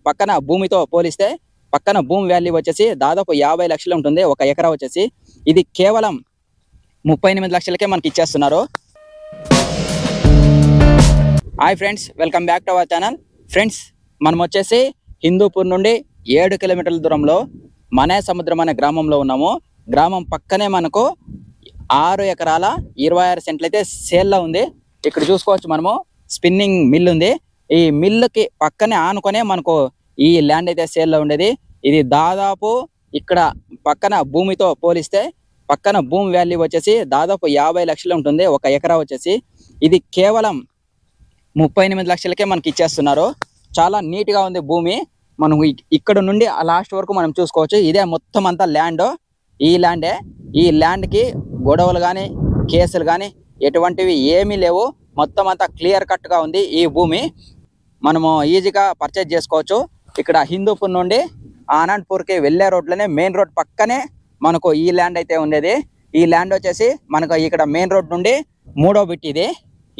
పక్కన భూమితో పోలిస్తే పక్కన భూమి వాల్యూ వచ్చేసి దాదాపు 50 లక్షలు ఉంటుంది ఒక ఎకరా వచ్చేసి. ఇది కేవలం 38 లక్షలకే మనకి ఇచ్చేస్తున్నారు. Hi friends, welcome back to our channel. Friends, మనం వచ్చేసి హిందూపూర్ నుండి 7 కిలోమీటర్ల దూరంలో మనే సముద్రం అనే గ్రామంలో ఉన్నాము. గ్రామం పక్కనే మనకు 6 ఎకరాల 26 సెంట్లు అయితే సేల్లో ఉంది. ఇక్కడ చూసుకోవచ్చు, మనము స్పిన్నింగ్ మిల్ ఉంది. ఈ మిల్లుకి పక్కనే ఆనుకొనే మనకు ఈ ల్యాండ్ అయితే సేల్లో ఉండేది. ఇది దాదాపు ఇక్కడ పక్కన భూమితో పోలిస్తే పక్కన భూమి వాల్యూ వచ్చేసి దాదాపు 50 లక్షలు ఉంటుంది ఒక ఎకరా వచ్చేసి. ఇది కేవలం 38 లక్షలకే మనకి ఇచ్చేస్తున్నారు. చాలా నీట్గా ఉంది భూమి. మనం ఇక్కడ నుండి ఆ లాస్ట్ వరకు మనం చూసుకోవచ్చు. ఇదే మొత్తం అంతా ల్యాండ్. ఈ ల్యాండే. ఈ ల్యాండ్కి గొడవలు కానీ కేసులు కానీ ఎటువంటివి ఏమీ లేవు. మొత్తం అంతా క్లియర్ కట్గా ఉంది ఈ భూమి. మనము ఈజీగా పర్చేజ్ చేసుకోవచ్చు. ఇక్కడ హిందూపూర్ నుండి ఆనంద్పూర్కి వెళ్ళే రోడ్లోనే మెయిన్ రోడ్ పక్కనే మనకు ఈ ల్యాండ్ అయితే ఉండేది. ఈ ల్యాండ్ వచ్చేసి మనకు ఇక్కడ మెయిన్ రోడ్ నుండి 3వ బిట్ ఇది.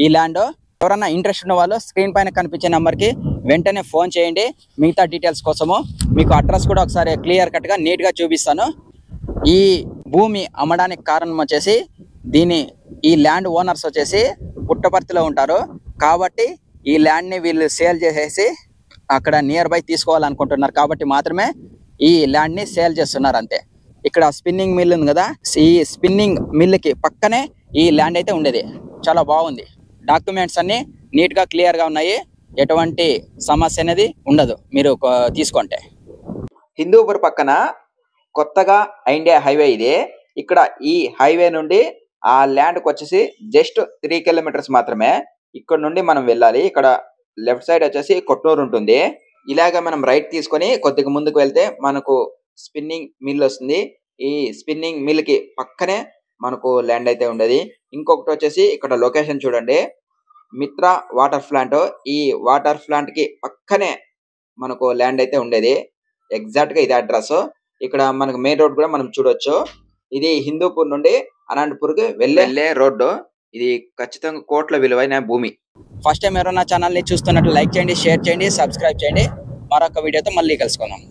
ఈ ల్యాండ్ ఎవరన్నా ఇంట్రెస్ట్ ఉన్న వాళ్ళు స్క్రీన్ పైన కనిపించే నెంబర్కి వెంటనే ఫోన్ చేయండి. మిగతా డీటెయిల్స్ కోసము మీకు అడ్రస్ కూడా ఒకసారి క్లియర్ కట్గా నీట్గా చూపిస్తాను. ఈ భూమి అమ్మడానికి కారణం వచ్చేసి ఈ ల్యాండ్ ఓనర్స్ వచ్చేసి పుట్టపర్తిలో ఉంటారు. కాబట్టి ఈ ల్యాండ్ని వీళ్ళు సేల్ చేసేసి అక్కడ నియర్ బై తీసుకోవాలనుకుంటున్నారు. కాబట్టి మాత్రమే ఈ ల్యాండ్ని సేల్ చేస్తున్నారు అంతే. ఇక్కడ స్పిన్నింగ్ మిల్ ఉంది కదా, ఈ స్పిన్నింగ్ మిల్కి పక్కనే ఈ ల్యాండ్ అయితే ఉండేది. చాలా బాగుంది. డాక్యుమెంట్స్ అన్నీ నీట్గా క్లియర్గా ఉన్నాయి. ఎటువంటి సమస్య అనేది ఉండదు మీరు తీసుకుంటే. హిందూపూర్ పక్కన కొత్తగా ఇండియా హైవే ఇది. ఇక్కడ ఈ హైవే నుండి ఆ ల్యాండ్కి వచ్చేసి జస్ట్ 3 కిలోమీటర్స్ మాత్రమే. ఇక్కడ నుండి మనం వెళ్ళాలి. ఇక్కడ లెఫ్ట్ సైడ్ వచ్చేసి కొట్నూరు ఉంటుంది. ఇలాగ మనం రైట్ తీసుకొని కొద్దిగా ముందుకు వెళ్తే మనకు స్పిన్నింగ్ మిల్ వస్తుంది. ఈ స్పిన్నింగ్ మిల్ కి పక్కనే మనకు ల్యాండ్ అయితే ఉండేది. ఇంకొకటి వచ్చేసి ఇక్కడ లొకేషన్ చూడండి, మిత్ర వాటర్ ప్లాంట్. ఈ వాటర్ ప్లాంట్ కి పక్కనే మనకు ల్యాండ్ అయితే ఉండేది. ఎగ్జాక్ట్ గా ఇది అడ్రస్. ఇక్కడ మనకు మెయిన్ రోడ్ కూడా మనం చూడొచ్చు. ఇది హిందూపూర్ నుండి అనంతపూర్కి వెళ్ళే రోడ్డు. ఇది ఖచ్చితంగా కోట్ల విలువైన భూమి. ఫస్ట్ టైం ఎవరైనా ఛానల్ని చూస్తున్నట్లు లైక్ చేయండి, షేర్ చేయండి, సబ్స్క్రైబ్ చేయండి. మరొక వీడియోతో మళ్ళీ కలుసుకుందాం.